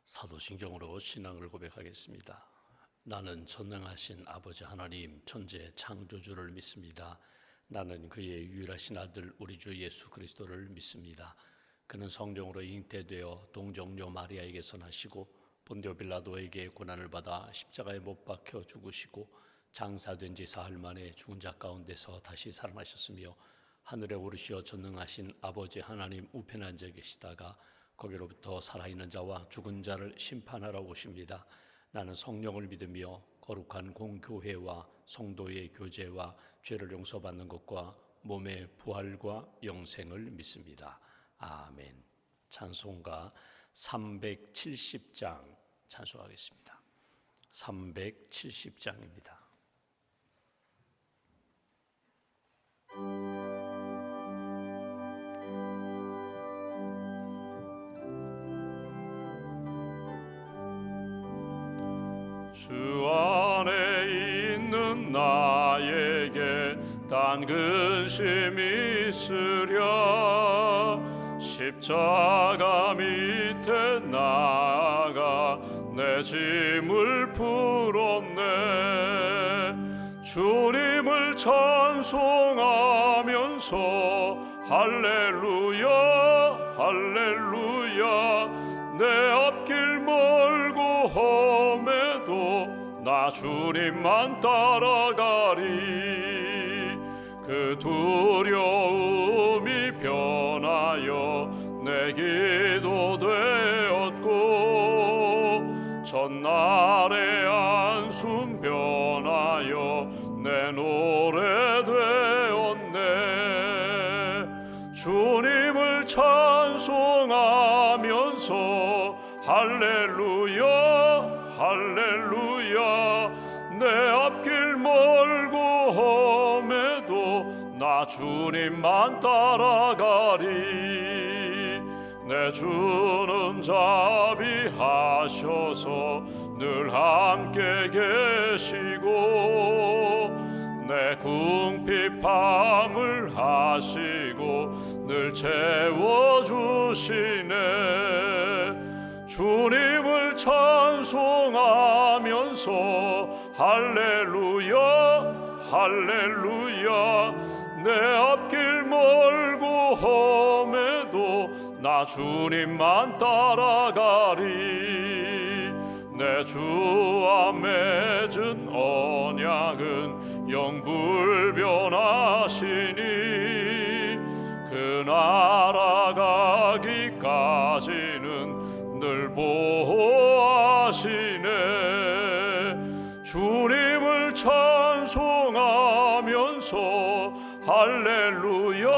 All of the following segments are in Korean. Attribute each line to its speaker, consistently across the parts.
Speaker 1: 사도신경으로 신앙을 고백하겠습니다. 나는 전능하신 아버지 하나님 천재 창조주를 믿습니다. 나는 그의 유일하신 아들 우리 주 예수 그리스도를 믿습니다. 그는 성령으로 잉태되어 동정녀 마리아에게서 나시고 본디오 빌라도에게 고난을 받아 십자가에 못 박혀 죽으시고 장사된 지 사흘 만에 죽은 자 가운데서 다시 살아나셨으며 하늘에 오르시어 전능하신 아버지 하나님 우편에 앉아 계시다가 거기로부터 살아있는 자와 죽은 자를 심판하러 오십니다. 나는 성령을 믿으며 거룩한 공교회와 성도의 교제와 죄를 용서받는 것과 몸의 부활과 영생을 믿습니다. 아멘. 찬송가 370장 찬송하겠습니다. 370장입니다.
Speaker 2: 주 안에 있는 나에게 단 근심이 있으랴. 십자가 밑에 나아가 내 짐을 풀었네. 주님을 찬송하면서 할렐루야 할렐루야. 내 앞길 멀고 험해도 나 주님만 따라가리. 그 두려움이 변하여 내 기도 되었고 전날의 안숨 변하여 내 노래 되었네. 주님을 찬송하면서 할렐루야 할렐루야. 내 앞길 멀고 험해도 나 주님만 따라가리. 내 주는 자비하셔서 늘 함께 계시고 내 궁핍함을 하시고 늘 채워주시네. 주님을 찬송하면서 할렐루야 할렐루야. 내 앞길 멀고 험해도 나 주님만 따라가리. 내 주와 맺은 언약은 영불변하시니 그 나라 가기까지는 늘 보호하시네. 주님을 찬송하면서 할렐루야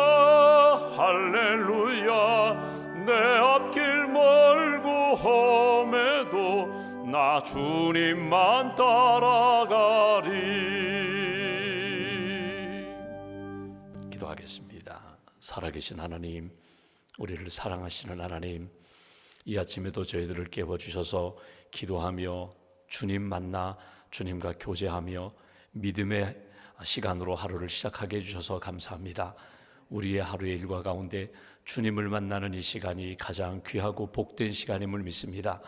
Speaker 2: 할렐루야. 내 앞길 멀고 험해도 나 주님만 따라가리.
Speaker 1: 기도하겠습니다. 살아계신 하나님, 우리를 사랑하시는 하나님, 이 아침에도 저희들을 깨워주셔서 기도하며 주님 만나 주님과 교제하며 믿음의 시간으로 하루를 시작하게 해주셔서 감사합니다. 우리의 하루의 일과 가운데 주님을 만나는 이 시간이 가장 귀하고 복된 시간임을 믿습니다.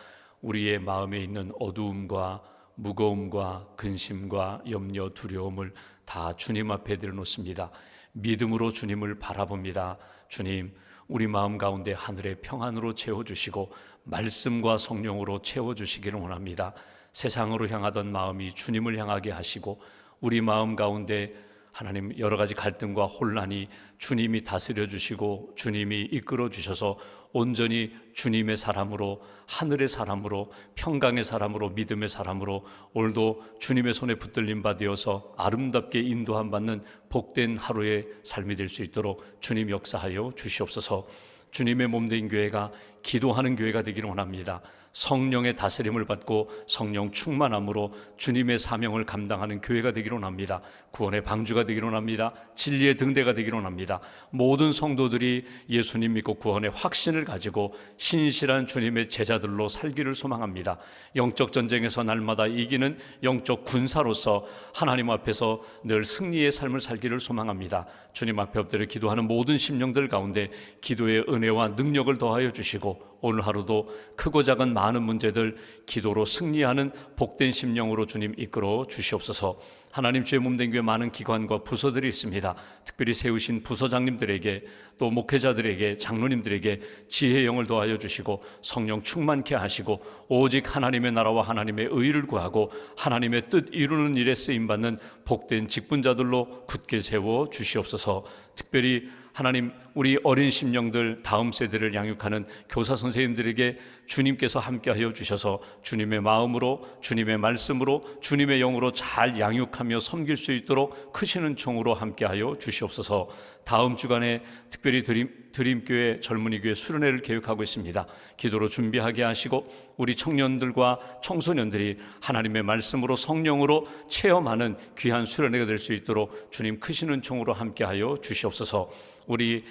Speaker 1: 우리의 마음에 있는 어두움과 무거움과 근심과 염려, 두려움을 다 주님 앞에 들여놓습니다. 믿음으로 주님을 바라봅니다. 주님, 우리 마음 가운데 하늘의 평안으로 채워주시고 말씀과 성령으로 채워주시기를 원합니다. 세상으로 향하던 마음이 주님을 향하게 하시고 우리 마음 가운데 하나님 여러 가지 갈등과 혼란이 주님이 다스려 주시고 주님이 이끌어 주셔서 온전히 주님의 사람으로, 하늘의 사람으로, 평강의 사람으로, 믿음의 사람으로 오늘도 주님의 손에 붙들림 바 되어서 아름답게 인도함 받는 복된 하루의 삶이 될 수 있도록 주님 역사하여 주시옵소서. 주님의 몸된 교회가 기도하는 교회가 되기를 원합니다. 성령의 다스림을 받고 성령 충만함으로 주님의 사명을 감당하는 교회가 되기를 원합니다. 구원의 방주가 되기를 원합니다. 진리의 등대가 되기를 원합니다. 모든 성도들이 예수님 믿고 구원의 확신을 가지고 신실한 주님의 제자들로 살기를 소망합니다. 영적 전쟁에서 날마다 이기는 영적 군사로서 하나님 앞에서 늘 승리의 삶을 살기를 소망합니다. 주님 앞에 엎드려 기도하는 모든 심령들 가운데 기도의 은혜와 능력을 더하여 주시고 주시고 오늘 하루도 크고 작은 많은 문제들 기도로 승리하는 복된 심령으로 주님 이끌어 주시옵소서. 하나님, 주의 몸된 교회 많은 기관과 부서들이 있습니다. 특별히 세우신 부서장님들에게 또 목회자들에게 장로님들에게 지혜의 영을 더하여 주시고 성령 충만케 하시고 오직 하나님의 나라와 하나님의 의를 구하고 하나님의 뜻 이루는 일에 쓰임받는 복된 직분자들로 굳게 세워 주시옵소서. 특별히 하나님, 우리 어린 심령들 다음 세대를 양육하는 교사 선생님들에게 주님께서 함께하여 주셔서 주님의 마음으로 주님의 말씀으로 주님의 영으로 잘 양육하며 섬길 수 있도록 크시는 총으로 함께하여 주시옵소서. 다음 주간에 특별히 드림교회 젊은이교회 수련회를 계획하고 있습니다. 기도로 준비하게 하시고 우리 청년들과 청소년들이 하나님의 말씀으로 성령으로 체험하는 귀한 수련회가 될 수 있도록 주님 크시는 총으로 함께하여 주시옵소서. 우리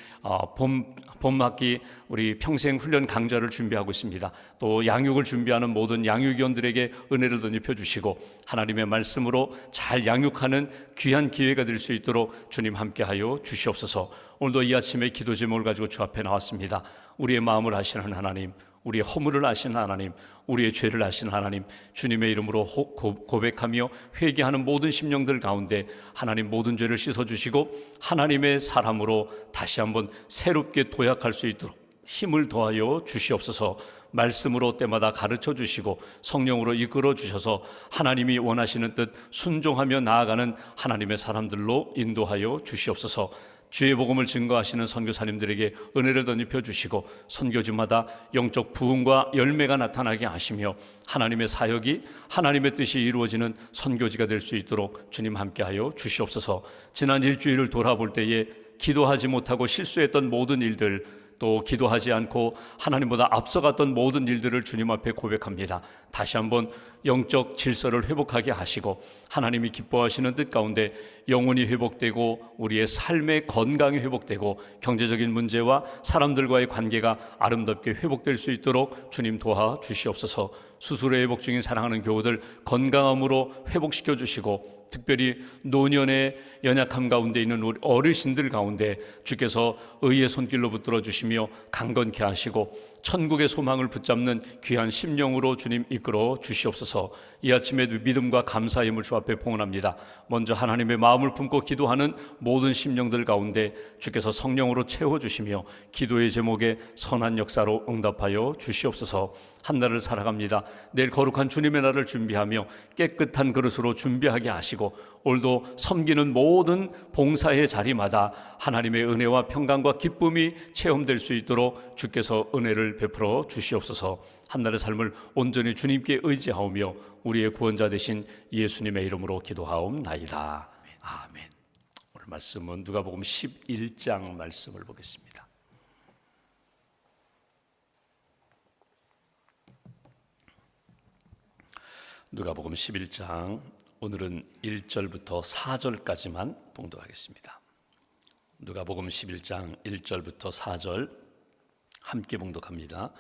Speaker 1: 봄학기 우리 평생 훈련 강좌를 준비하고 있습니다. 또 양육을 준비하는 모든 양육위원들에게 은혜를 덧입혀 주시고 하나님의 말씀으로 잘 양육하는 귀한 기회가 될 수 있도록 주님 함께하여 주시옵소서. 오늘도 이 아침에 기도 제목을 가지고 주 앞에 나왔습니다. 우리의 마음을 아시는 하나님, 우리의 허물을 아시는 하나님, 우리의 죄를 아시는 하나님, 주님의 이름으로 고백하며 회개하는 모든 심령들 가운데 하나님 모든 죄를 씻어주시고 하나님의 사람으로 다시 한번 새롭게 도약할 수 있도록 힘을 더하여 주시옵소서. 말씀으로 때마다 가르쳐 주시고 성령으로 이끌어 주셔서 하나님이 원하시는 뜻 순종하며 나아가는 하나님의 사람들로 인도하여 주시옵소서. 주의 복음을 증거하시는 선교사님들에게 은혜를 덧입혀 주시고 선교지마다 영적 부흥과 열매가 나타나게 하시며 하나님의 사역이 하나님의 뜻이 이루어지는 선교지가 될 수 있도록 주님 함께하여 주시옵소서. 지난 일주일을 돌아볼 때에 기도하지 못하고 실수했던 모든 일들, 또 기도하지 않고 하나님보다 앞서갔던 모든 일들을 주님 앞에 고백합니다. 다시 한번 영적 질서를 회복하게 하시고 하나님이 기뻐하시는 뜻 가운데 영혼이 회복되고 우리의 삶의 건강이 회복되고 경제적인 문제와 사람들과의 관계가 아름답게 회복될 수 있도록 주님 도와주시옵소서. 수술의 회복 중인 사랑하는 교우들 건강함으로 회복시켜 주시고 특별히 노년의 연약함 가운데 있는 우리 어르신들 가운데 주께서 의의 손길로 붙들어 주시며 강건케 하시고 천국의 소망을 붙잡는 귀한 심령으로 주님 이끌어 주시옵소서. 이 아침에 믿음과 감사의 힘을 주 앞에 봉헌합니다. 먼저 하나님의 마음을 품고 기도하는 모든 심령들 가운데 주께서 성령으로 채워주시며 기도의 제목에 선한 역사로 응답하여 주시옵소서. 한 날을 살아갑니다. 내일 거룩한 주님의 날을 준비하며 깨끗한 그릇으로 준비하게 하시고 오늘도 섬기는 모든 봉사의 자리마다 하나님의 은혜와 평강과 기쁨이 체험될 수 있도록 주께서 은혜를 베풀어 주시옵소서. 한날의 삶을 온전히 주님께 의지하오며 우리의 구원자 되신 예수님의 이름으로 기도하옵나이다. 아멘. 오늘 말씀은 누가복음 11장 말씀을 보겠습니다. 누가복음 11장 오늘은 1절부터 4절까지만 봉독하겠습니다. 누가복음 11장 1절부터 4절 함께 봉독합니다.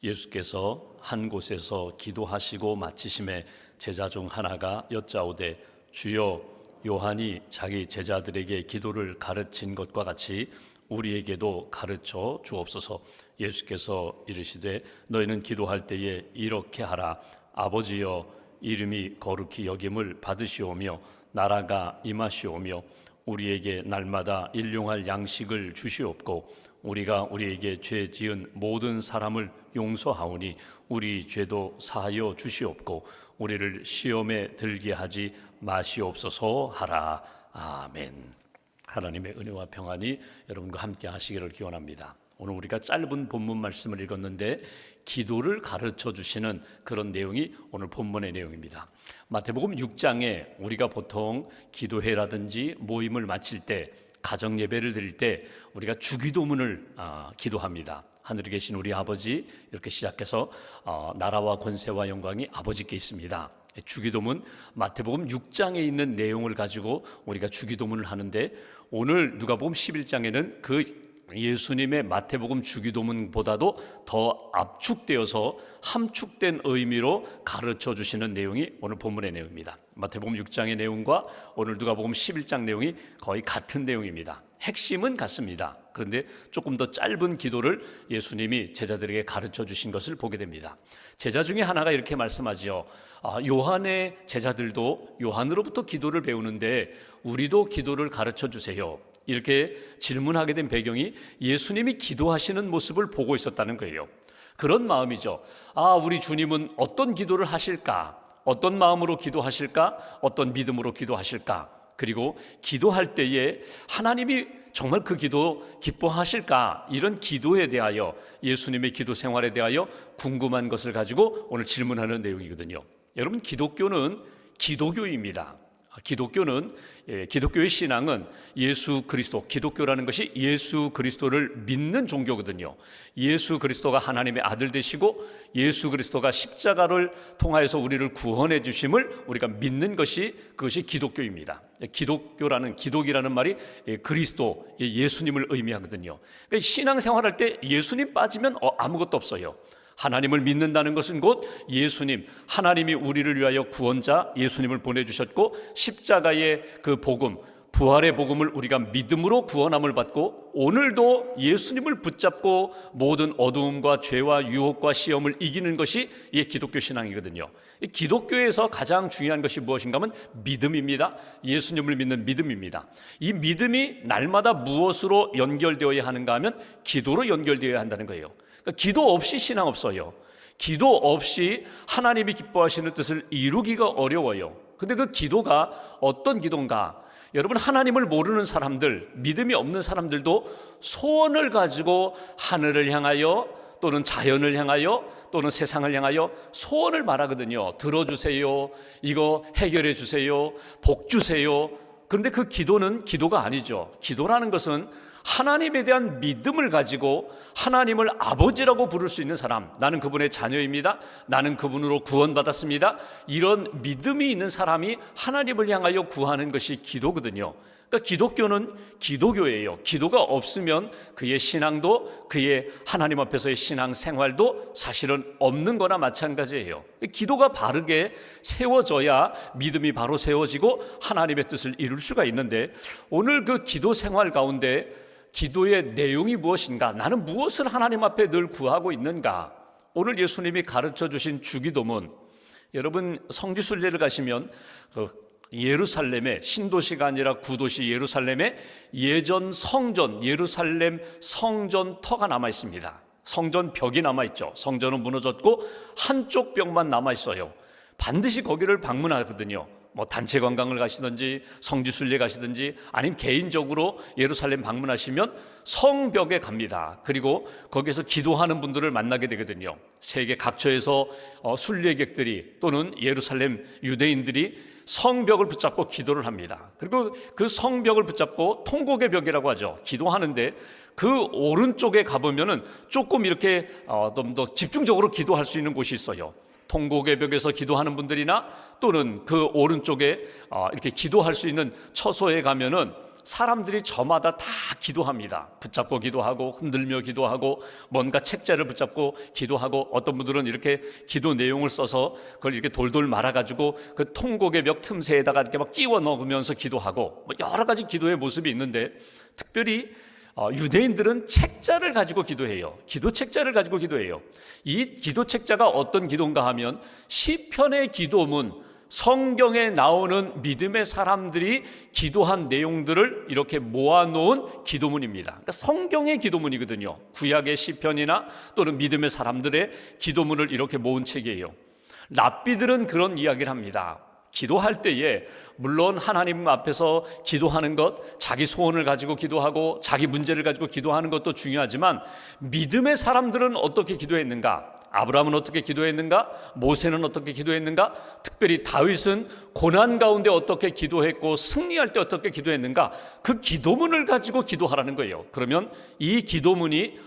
Speaker 1: 예수께서 한 곳에서 기도하시고 마치심에 제자 중 하나가 여짜오되 주여 요한이 자기 제자들에게 기도를 가르친 것과 같이 우리에게도 가르쳐 주옵소서. 예수께서 이르시되 너희는 기도할 때에 이렇게 하라. 아버지여 이름이 거룩히 여김을 받으시오며 나라가 임하시오며 우리에게 날마다 일용할 양식을 주시옵고 우리가 우리에게 죄 지은 모든 사람을 용서하오니 우리 죄도 사하여 주시옵고 우리를 시험에 들게 하지 마시옵소서 하라. 아멘. 하나님의 은혜와 평안이 여러분과 함께 하시기를 기원합니다. 오늘 우리가 짧은 본문 말씀을 읽었는데 기도를 가르쳐 주시는 그런 내용이 오늘 본문의 내용입니다. 마태복음 6장에 우리가 보통 기도회라든지 모임을 마칠 때 가정 예배를 드릴 때 우리가 주기도문을 기도합니다. 하늘에 계신 우리 아버지 이렇게 시작해서 나라와 권세와 영광이 아버지께 있습니다. 주기도문 마태복음 6장에 있는 내용을 가지고 우리가 주기도문을 하는데 오늘 누가복음 11장에는 그 예수님의 마태복음 주기도문보다도 더 압축되어서 함축된 의미로 가르쳐 주시는 내용이 오늘 본문의 내용입니다. 마태복음 6장의 내용과 오늘 누가복음 11장 내용이 거의 같은 내용입니다. 핵심은 같습니다. 그런데 조금 더 짧은 기도를 예수님이 제자들에게 가르쳐 주신 것을 보게 됩니다. 제자 중에 하나가 이렇게 말씀하지요. 요한의 제자들도 요한으로부터 기도를 배우는데 우리도 기도를 가르쳐 주세요. 이렇게 질문하게 된 배경이 예수님이 기도하시는 모습을 보고 있었다는 거예요. 그런 마음이죠. 우리 주님은 어떤 기도를 하실까? 어떤 마음으로 기도하실까? 어떤 믿음으로 기도하실까? 그리고 기도할 때에 하나님이 정말 그 기도 기뻐하실까? 이런 기도에 대하여, 예수님의 기도 생활에 대하여 궁금한 것을 가지고 오늘 질문하는 내용이거든요. 여러분, 기독교는 기도교입니다. 기독교의 신앙은 예수 그리스도, 기독교라는 것이 예수 그리스도를 믿는 종교거든요. 예수 그리스도가 하나님의 아들 되시고 예수 그리스도가 십자가를 통하여서 우리를 구원해 주심을 우리가 믿는 것이, 그것이 기독교입니다. 기독이라는 말이 그리스도, 예수님을 의미하거든요. 그러니까 신앙생활할 때 예수님 빠지면 아무것도 없어요. 하나님을 믿는다는 것은 곧 예수님, 하나님이 우리를 위하여 구원자 예수님을 보내주셨고 십자가의 그 복음, 부활의 복음을 우리가 믿음으로 구원함을 받고 오늘도 예수님을 붙잡고 모든 어두움과 죄와 유혹과 시험을 이기는 것이 기독교 신앙이거든요. 기독교에서 가장 중요한 것이 무엇인가 하면 믿음입니다. 예수님을 믿는 믿음입니다. 이 믿음이 날마다 무엇으로 연결되어야 하는가 하면 기도로 연결되어야 한다는 거예요. 그러니까 기도 없이 신앙 없어요. 기도 없이 하나님이 기뻐하시는 뜻을 이루기가 어려워요. 근데 그 기도가 어떤 기도인가? 여러분, 하나님을 모르는 사람들, 믿음이 없는 사람들도 소원을 가지고 하늘을 향하여 또는 자연을 향하여 또는 세상을 향하여 소원을 말하거든요. 들어주세요, 이거 해결해 주세요, 복 주세요. 그런데 그 기도는 기도가 아니죠. 기도라는 것은 하나님에 대한 믿음을 가지고 하나님을 아버지라고 부를 수 있는 사람, 나는 그분의 자녀입니다, 나는 그분으로 구원받았습니다, 이런 믿음이 있는 사람이 하나님을 향하여 구하는 것이 기도거든요. 그러니까 기독교는 기도교예요. 기도가 없으면 그의 신앙도, 그의 하나님 앞에서의 신앙 생활도 사실은 없는 거나 마찬가지예요. 기도가 바르게 세워져야 믿음이 바로 세워지고 하나님의 뜻을 이룰 수가 있는데, 오늘 그 기도 생활 가운데 기도의 내용이 무엇인가? 나는 무엇을 하나님 앞에 늘 구하고 있는가? 오늘 예수님이 가르쳐 주신 주기도문, 여러분 성지순례를 가시면 예루살렘의 신도시가 아니라 구도시 예루살렘의 예전 성전, 예루살렘 성전 터가 남아 있습니다. 성전 벽이 남아 있죠. 성전은 무너졌고 한쪽 벽만 남아 있어요. 반드시 거기를 방문하거든요. 단체 관광을 가시든지 성지순례 가시든지 아니면 개인적으로 예루살렘 방문하시면 성벽에 갑니다. 그리고 거기서 기도하는 분들을 만나게 되거든요. 세계 각처에서 순례객들이 또는 예루살렘 유대인들이 성벽을 붙잡고 기도를 합니다. 그리고 그 성벽을 붙잡고 통곡의 벽이라고 하죠. 기도하는데 그 오른쪽에 가보면은 조금 이렇게 좀 더 집중적으로 기도할 수 있는 곳이 있어요. 통곡의 벽에서 기도하는 분들이나 또는 그 오른쪽에 이렇게 기도할 수 있는 처소에 가면은 사람들이 저마다 다 기도합니다. 붙잡고 기도하고 흔들며 기도하고 뭔가 책자를 붙잡고 기도하고 어떤 분들은 이렇게 기도 내용을 써서 그걸 이렇게 돌돌 말아가지고 그 통곡의 벽 틈새에다가 이렇게 막 끼워 넣으면서 기도하고 여러 가지 기도의 모습이 있는데, 특별히 유대인들은 책자를 가지고 기도해요. 기도 책자를 가지고 기도해요. 이 기도 책자가 어떤 기도인가 하면 시편의 기도문, 성경에 나오는 믿음의 사람들이 기도한 내용들을 이렇게 모아놓은 기도문입니다. 그러니까 성경의 기도문이거든요. 구약의 시편이나 또는 믿음의 사람들의 기도문을 이렇게 모은 책이에요. 랍비들은 그런 이야기를 합니다. 기도할 때에 물론 하나님 앞에서 기도하는 것, 자기 소원을 가지고 기도하고 자기 문제를 가지고 기도하는 것도 중요하지만 믿음의 사람들은 어떻게 기도했는가? 아브라함은 어떻게 기도했는가? 모세는 어떻게 기도했는가? 특별히 다윗은 고난 가운데 어떻게 기도했고 승리할 때 어떻게 기도했는가? 그 기도문을 가지고 기도하라는 거예요. 그러면 이 기도문이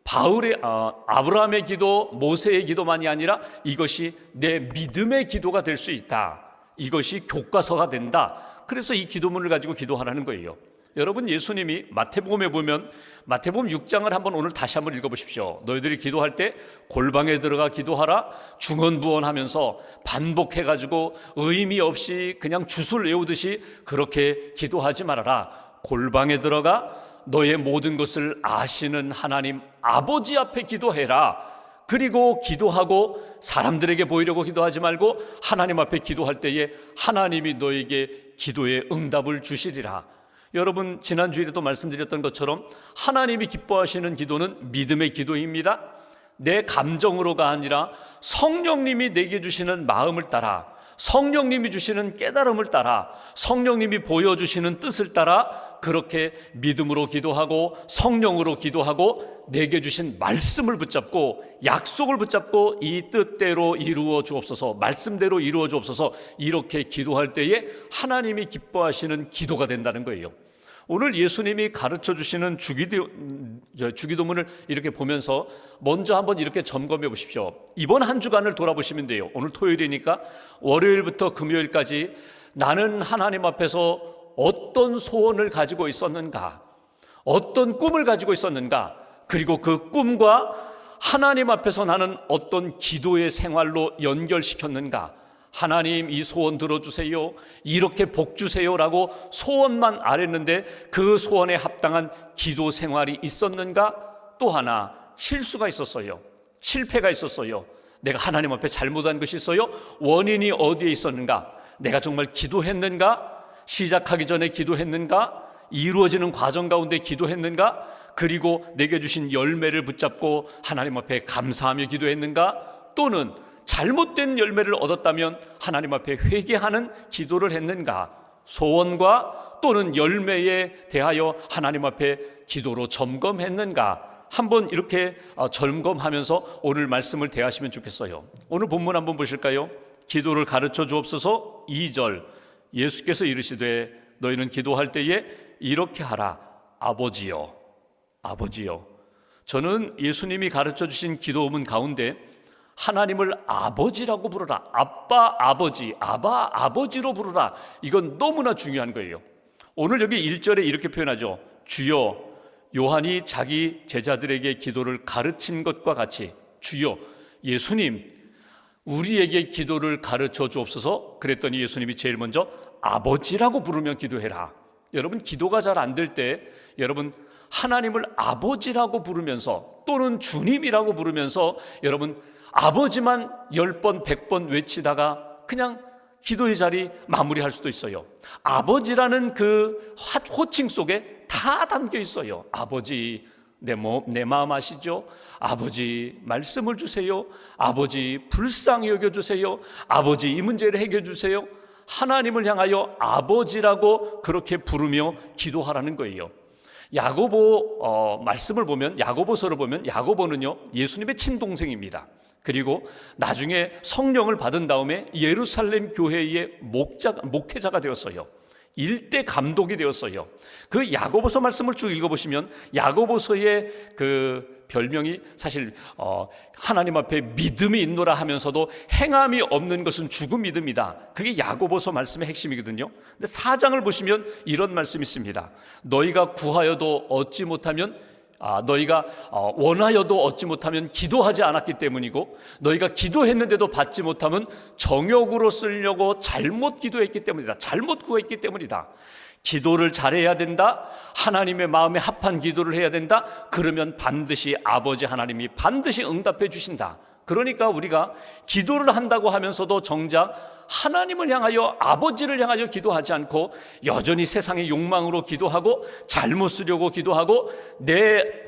Speaker 1: 아브라함의 기도, 모세의 기도만이 아니라 이것이 내 믿음의 기도가 될 수 있다. 이것이 교과서가 된다. 그래서 이 기도문을 가지고 기도하라는 거예요. 여러분, 예수님이 마태복음에 보면 마태복음 6장을 오늘 다시 한번 읽어보십시오. 너희들이 기도할 때 골방에 들어가 기도하라, 중언부언하면서 반복해가지고 의미 없이 그냥 주술 외우듯이 그렇게 기도하지 말아라. 골방에 들어가 너의 모든 것을 아시는 하나님 아버지 앞에 기도해라. 그리고 기도하고 사람들에게 보이려고 기도하지 말고 하나님 앞에 기도할 때에 하나님이 너에게 기도의 응답을 주시리라. 여러분, 지난 주일에도 말씀드렸던 것처럼 하나님이 기뻐하시는 기도는 믿음의 기도입니다. 내 감정으로가 아니라 성령님이 내게 주시는 마음을 따라, 성령님이 주시는 깨달음을 따라, 성령님이 보여주시는 뜻을 따라 그렇게 믿음으로 기도하고 성령으로 기도하고 내게 주신 말씀을 붙잡고 약속을 붙잡고 이 뜻대로 이루어 주옵소서, 말씀대로 이루어 주옵소서, 이렇게 기도할 때에 하나님이 기뻐하시는 기도가 된다는 거예요. 오늘 예수님이 가르쳐 주시는 주기도문을 이렇게 보면서 먼저 한번 이렇게 점검해 보십시오. 이번 한 주간을 돌아보시면 돼요. 오늘 토요일이니까 월요일부터 금요일까지 나는 하나님 앞에서 어떤 소원을 가지고 있었는가, 어떤 꿈을 가지고 있었는가, 그리고 그 꿈과 하나님 앞에서 나는 어떤 기도의 생활로 연결시켰는가. 하나님, 이 소원 들어주세요, 이렇게 복 주세요라고 소원만 아랬는데 그 소원에 합당한 기도 생활이 있었는가? 또 하나, 실수가 있었어요. 실패가 있었어요. 내가 하나님 앞에 잘못한 것이 있어요. 원인이 어디에 있었는가? 내가 정말 기도했는가? 시작하기 전에 기도했는가? 이루어지는 과정 가운데 기도했는가? 그리고 내게 주신 열매를 붙잡고 하나님 앞에 감사하며 기도했는가? 또는 잘못된 열매를 얻었다면 하나님 앞에 회개하는 기도를 했는가? 소원과 또는 열매에 대하여 하나님 앞에 기도로 점검했는가? 한번 이렇게 점검하면서 오늘 말씀을 대하시면 좋겠어요. 오늘 본문 한번 보실까요? 기도를 가르쳐 주옵소서. 2절, 예수께서 이르시되 너희는 기도할 때에 이렇게 하라. 아버지여, 아버지여. 저는 예수님이 가르쳐 주신 기도문 가운데 하나님을 아버지라고 부르라, 아빠 아버지, 아바 아버지로 부르라, 이건 너무나 중요한 거예요. 오늘 여기 1절에 이렇게 표현하죠. 주여, 요한이 자기 제자들에게 기도를 가르친 것과 같이, 주여, 예수님 우리에게 기도를 가르쳐 주옵소서. 그랬더니 예수님이 제일 먼저 아버지라고 부르며 기도해라. 여러분, 기도가 잘 안 될 때 여러분 하나님을 아버지라고 부르면서 또는 주님이라고 부르면서 여러분 아버지만 10번 100번 외치다가 그냥 기도의 자리 마무리할 수도 있어요. 아버지라는 그 호칭 속에 다 담겨 있어요. 아버지, 내 마음 아시죠? 아버지, 말씀을 주세요. 아버지, 불쌍히 여겨주세요. 아버지, 이 문제를 해결해 주세요. 하나님을 향하여 아버지라고 그렇게 부르며 기도하라는 거예요. 야고보 말씀을 보면, 야고보서를 보면 야고보는요 예수님의 친동생입니다. 그리고 나중에 성령을 받은 다음에 예루살렘 교회의 목회자가 되었어요. 일대 감독이 되었어요. 그 야고보서 말씀을 쭉 읽어보시면 야고보서의 그 별명이 사실 하나님 앞에 믿음이 있노라 하면서도 행함이 없는 것은 죽은 믿음이다. 그게 야고보서 말씀의 핵심이거든요. 근데 4장을 보시면 이런 말씀이 있습니다. 너희가 구하여도 얻지 못하면 너희가 원하여도 얻지 못하면 기도하지 않았기 때문이고, 너희가 기도했는데도 받지 못하면 정욕으로 쓰려고 잘못 기도했기 때문이다. 잘못 구했기 때문이다. 기도를 잘해야 된다. 하나님의 마음에 합한 기도를 해야 된다. 그러면 반드시 아버지 하나님이 반드시 응답해 주신다. 그러니까 우리가 기도를 한다고 하면서도 정작 하나님을 향하여, 아버지를 향하여 기도하지 않고 여전히 세상의 욕망으로 기도하고 잘못 쓰려고 기도하고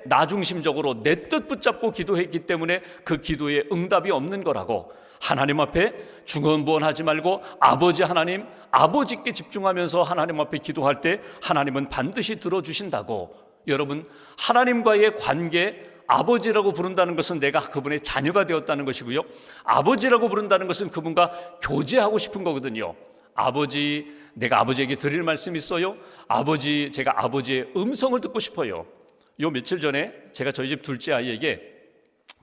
Speaker 1: 나 중심적으로 내 뜻 붙잡고 기도했기 때문에 그 기도에 응답이 없는 거라고. 하나님 앞에 중언부언하지 말고 아버지 하나님, 아버지께 집중하면서 하나님 앞에 기도할 때 하나님은 반드시 들어주신다고. 여러분, 하나님과의 관계, 아버지라고 부른다는 것은 내가 그분의 자녀가 되었다는 것이고요, 아버지라고 부른다는 것은 그분과 교제하고 싶은 거거든요. 아버지, 내가 아버지에게 드릴 말씀이 있어요. 아버지, 제가 아버지의 음성을 듣고 싶어요. 요 며칠 전에 제가 저희 집 둘째 아이에게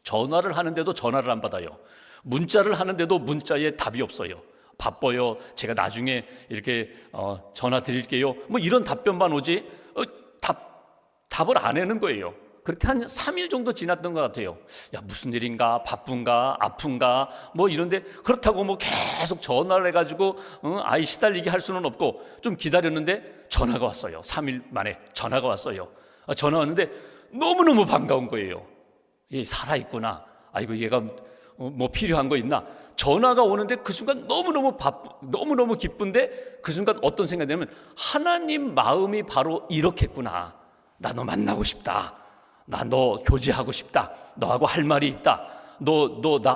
Speaker 1: 전화를 하는데도 전화를 안 받아요. 문자를 하는데도 문자에 답이 없어요. 바빠요, 제가 나중에 이렇게 전화 드릴게요, 뭐 이런 답변만 오지 답을 안 내는 거예요. 그렇게 한 3일 정도 지났던 것 같아요. 야, 무슨 일인가, 바쁜가, 아픈가, 뭐 이런데, 그렇다고 뭐 계속 전화를 해가지고 아이 시달리게 할 수는 없고 좀 기다렸는데 전화가 왔어요. 3일 만에 전화가 왔어요. 전화 왔는데 너무너무 반가운 거예요. 얘 살아있구나. 아이고, 얘가 뭐 필요한 거 있나. 전화가 오는데 그 순간 너무너무 기쁜데, 그 순간 어떤 생각이 들냐면, 하나님 마음이 바로 이렇겠구나. 나 너 만나고 싶다. 나 너 교제하고 싶다. 너하고 할 말이 있다.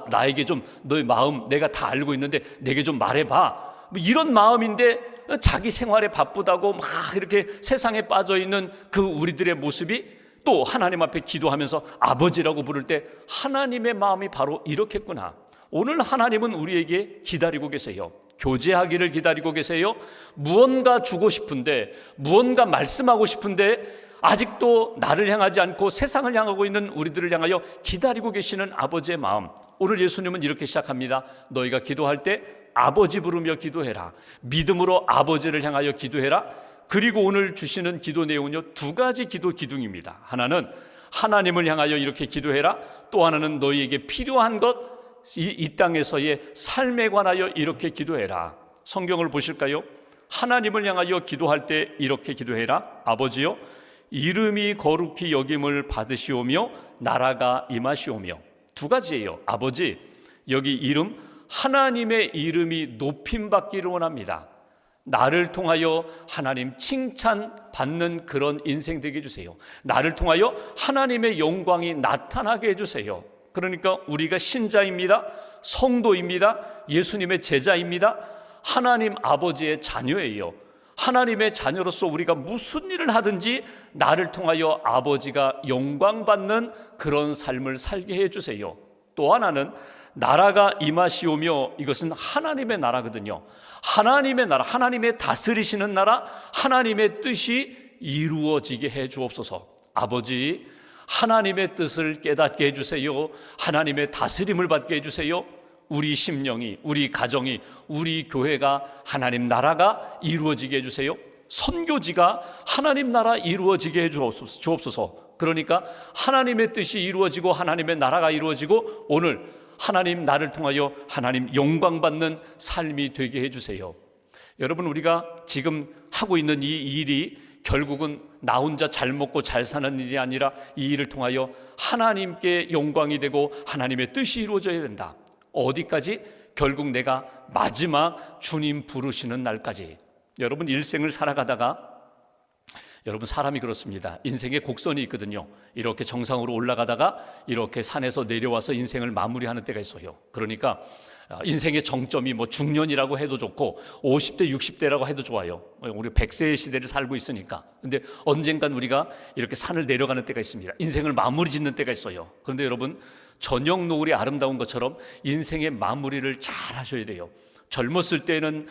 Speaker 1: 나에게 좀 너의 마음 내가 다 알고 있는데 내게 좀 말해봐. 뭐 이런 마음인데, 자기 생활에 바쁘다고 막 이렇게 세상에 빠져 있는 그 우리들의 모습이 또 하나님 앞에 기도하면서 아버지라고 부를 때 하나님의 마음이 바로 이렇겠구나. 오늘 하나님은 우리에게 기다리고 계세요. 교제하기를 기다리고 계세요. 무언가 주고 싶은데, 무언가 말씀하고 싶은데 아직도 나를 향하지 않고 세상을 향하고 있는 우리들을 향하여 기다리고 계시는 아버지의 마음. 오늘 예수님은 이렇게 시작합니다. 너희가 기도할 때 아버지 부르며 기도해라. 믿음으로 아버지를 향하여 기도해라. 그리고 오늘 주시는 기도 내용은요, 2가지 기도 기둥입니다. 하나는 하나님을 향하여 이렇게 기도해라. 또 하나는 너희에게 필요한 것, 이 땅에서의 삶에 관하여 이렇게 기도해라. 성경을 보실까요? 하나님을 향하여 기도할 때 이렇게 기도해라. 아버지여, 이름이 거룩히 여김을 받으시오며 나라가 임하시오며. 2가지예요. 아버지, 여기 이름, 하나님의 이름이 높임받기를 원합니다. 나를 통하여 하나님 칭찬받는 그런 인생 되게 해주세요. 나를 통하여 하나님의 영광이 나타나게 해주세요. 그러니까 우리가 신자입니다. 성도입니다. 예수님의 제자입니다. 하나님 아버지의 자녀예요. 하나님의 자녀로서 우리가 무슨 일을 하든지 나를 통하여 아버지가 영광받는 그런 삶을 살게 해주세요. 또 하나는 나라가 임하시오며, 이것은 하나님의 나라거든요. 하나님의 나라, 하나님의 다스리시는 나라, 하나님의 뜻이 이루어지게 해 주옵소서. 아버지, 하나님의 뜻을 깨닫게 해주세요. 하나님의 다스림을 받게 해주세요. 우리 심령이, 우리 가정이, 우리 교회가 하나님 나라가 이루어지게 해주세요. 선교지가 하나님 나라 이루어지게 해 주옵소서. 그러니까 하나님의 뜻이 이루어지고 하나님의 나라가 이루어지고 오늘 하나님 나를 통하여 하나님 영광받는 삶이 되게 해주세요. 여러분, 우리가 지금 하고 있는 이 일이 결국은 나 혼자 잘 먹고 잘 사는 일이 아니라 이 일을 통하여 하나님께 영광이 되고 하나님의 뜻이 이루어져야 된다. 어디까지? 결국 내가 마지막 주님 부르시는 날까지. 여러분, 일생을 살아가다가 여러분, 사람이 그렇습니다. 인생의 곡선이 있거든요. 이렇게 정상으로 올라가다가 이렇게 산에서 내려와서 인생을 마무리하는 때가 있어요. 그러니까 인생의 정점이 뭐 중년이라고 해도 좋고 50대 60대라고 해도 좋아요. 우리 100세의 시대를 살고 있으니까. 근데 언젠간 우리가 이렇게 산을 내려가는 때가 있습니다. 인생을 마무리 짓는 때가 있어요. 그런데 여러분, 저녁 노을이 아름다운 것처럼 인생의 마무리를 잘 하셔야 돼요. 젊었을 때는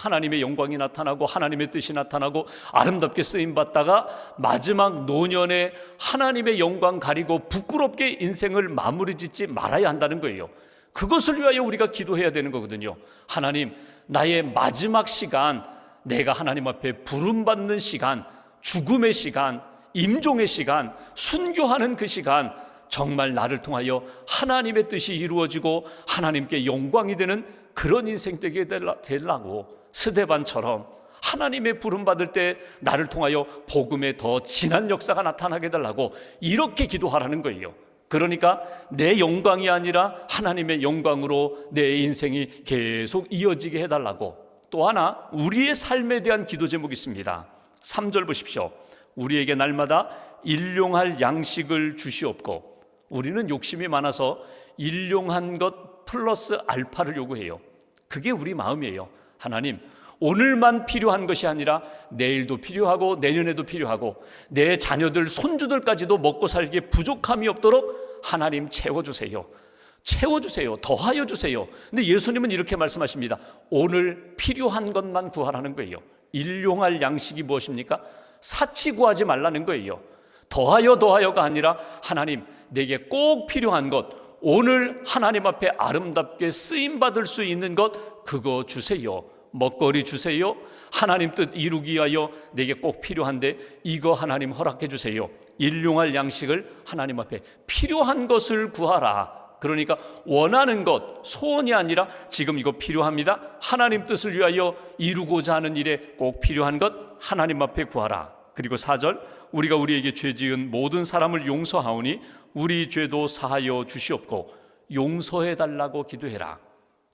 Speaker 1: 하나님의 영광이 나타나고 하나님의 뜻이 나타나고 아름답게 쓰임받다가 마지막 노년에 하나님의 영광 가리고 부끄럽게 인생을 마무리 짓지 말아야 한다는 거예요. 그것을 위하여 우리가 기도해야 되는 거거든요. 하나님, 나의 마지막 시간, 내가 하나님 앞에 부름받는 시간, 죽음의 시간, 임종의 시간, 순교하는 그 시간, 정말 나를 통하여 하나님의 뜻이 이루어지고 하나님께 영광이 되는 그런 인생 되게 되려고 스데반처럼 하나님의 부름받을 때 나를 통하여 복음의 더 진한 역사가 나타나게 달라고 이렇게 기도하라는 거예요. 그러니까 내 영광이 아니라 하나님의 영광으로 내 인생이 계속 이어지게 해달라고. 또 하나, 우리의 삶에 대한 기도 제목이 있습니다. 3절 보십시오. 우리에게 날마다 일용할 양식을 주시옵고. 우리는 욕심이 많아서 일용한 것 플러스 알파를 요구해요. 그게 우리 마음이에요. 하나님, 오늘만 필요한 것이 아니라 내일도 필요하고 내년에도 필요하고 내 자녀들, 손주들까지도 먹고 살기에 부족함이 없도록 하나님 채워주세요. 채워주세요. 더하여 주세요. 근데 예수님은 이렇게 말씀하십니다. 오늘 필요한 것만 구하라는 거예요. 일용할 양식이 무엇입니까? 사치 구하지 말라는 거예요. 더하여가 아니라 하나님, 내게 꼭 필요한 것, 오늘 하나님 앞에 아름답게 쓰임받을 수 있는 것, 그거 주세요. 먹거리 주세요. 하나님 뜻 이루기 위하여 내게 꼭 필요한데 이거 하나님 허락해 주세요. 일용할 양식을 하나님 앞에 필요한 것을 구하라. 그러니까 원하는 것, 소원이 아니라 지금 이거 필요합니다. 하나님 뜻을 위하여 이루고자 하는 일에 꼭 필요한 것 하나님 앞에 구하라. 그리고 4절, 우리가 우리에게 죄 지은 모든 사람을 용서하오니 우리 죄도 사하여 주시옵고 용서해 달라고 기도해라.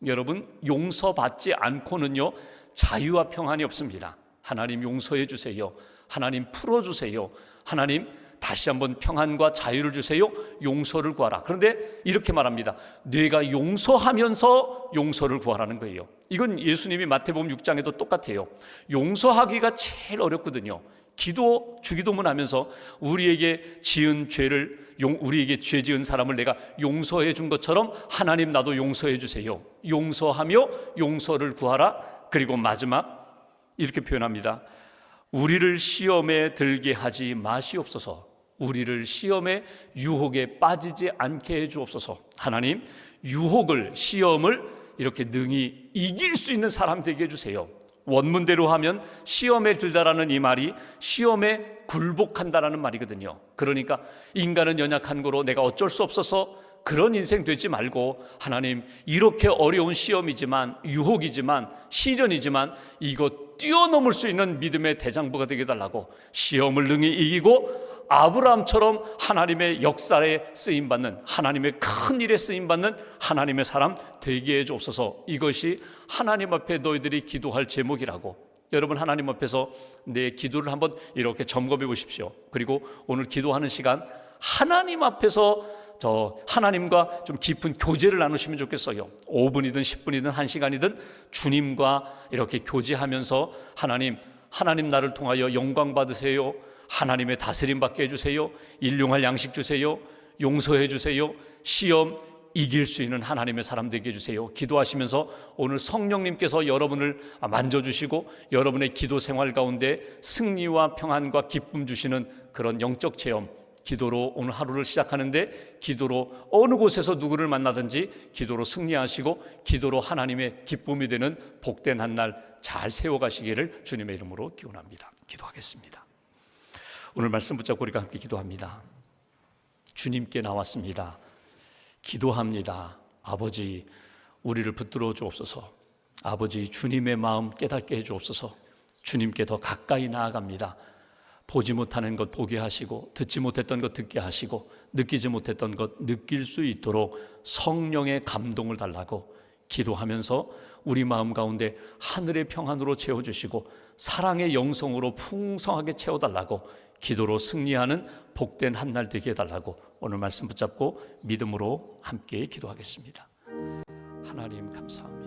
Speaker 1: 여러분, 용서받지 않고는요 자유와 평안이 없습니다. 하나님 용서해 주세요. 하나님 풀어주세요. 하나님 다시 한번 평안과 자유를 주세요. 용서를 구하라. 그런데 이렇게 말합니다. 내가 용서하면서 용서를 구하라는 거예요. 이건 예수님이 마태복음 6장에도 똑같아요. 용서하기가 제일 어렵거든요. 주기도문 하면서 우리에게 지은 죄를 우리에게 죄 지은 사람을 내가 용서해 준 것처럼 하나님 나도 용서해 주세요. 용서하며 용서를 구하라. 그리고 마지막 이렇게 표현합니다. 우리를 시험에 들게 하지 마시옵소서. 우리를 시험의 유혹에 빠지지 않게 해 주옵소서. 하나님, 유혹을, 시험을 이렇게 능히 이길 수 있는 사람 되게 해주세요. 원문대로 하면 시험에 들다라는 이 말이 시험에 굴복한다라는 말이거든요. 그러니까 인간은 연약한 거로 내가 어쩔 수 없어서 그런 인생 되지 말고 하나님, 이렇게 어려운 시험이지만, 유혹이지만, 시련이지만 이거 뛰어넘을 수 있는 믿음의 대장부가 되게 해달라고, 시험을 능히 이기고 아브라함처럼 하나님의 역사에 쓰임받는, 하나님의 큰 일에 쓰임받는 하나님의 사람 되게 해주옵소서. 이것이 하나님 앞에 너희들이 기도할 제목이라고. 여러분, 하나님 앞에서 내 기도를 한번 이렇게 점검해 보십시오. 그리고 오늘 기도하는 시간 하나님 앞에서 하나님과 좀 깊은 교제를 나누시면 좋겠어요. 5분이든 10분이든 1시간이든 주님과 이렇게 교제하면서 하나님 나를 통하여 영광 받으세요. 하나님의 다스림 받게 해주세요. 일용할 양식 주세요. 용서해 주세요. 시험 이길 수 있는 하나님의 사람 되게 해주세요. 기도하시면서 오늘 성령님께서 여러분을 만져주시고 여러분의 기도 생활 가운데 승리와 평안과 기쁨 주시는 그런 영적 체험, 기도로 오늘 하루를 시작하는데 기도로 어느 곳에서 누구를 만나든지 기도로 승리하시고 기도로 하나님의 기쁨이 되는 복된 한 날 잘 세워가시기를 주님의 이름으로 기원합니다. 기도하겠습니다. 오늘 말씀 붙잡고 우리가 함께 기도합니다. 주님께 나왔습니다. 기도합니다. 아버지, 우리를 붙들어 주옵소서. 아버지, 주님의 마음 깨닫게 해 주옵소서. 주님께 더 가까이 나아갑니다. 보지 못하는 것 보게 하시고, 듣지 못했던 것 듣게 하시고, 느끼지 못했던 것 느낄 수 있도록 성령의 감동을 달라고 기도하면서 우리 마음 가운데 하늘의 평안으로 채워주시고 사랑의 영성으로 풍성하게 채워달라고 기도로 승리하는 복된 한 날 되게 해달라고 오늘 말씀 붙잡고 믿음으로 함께 기도하겠습니다. 하나님 감사합니다.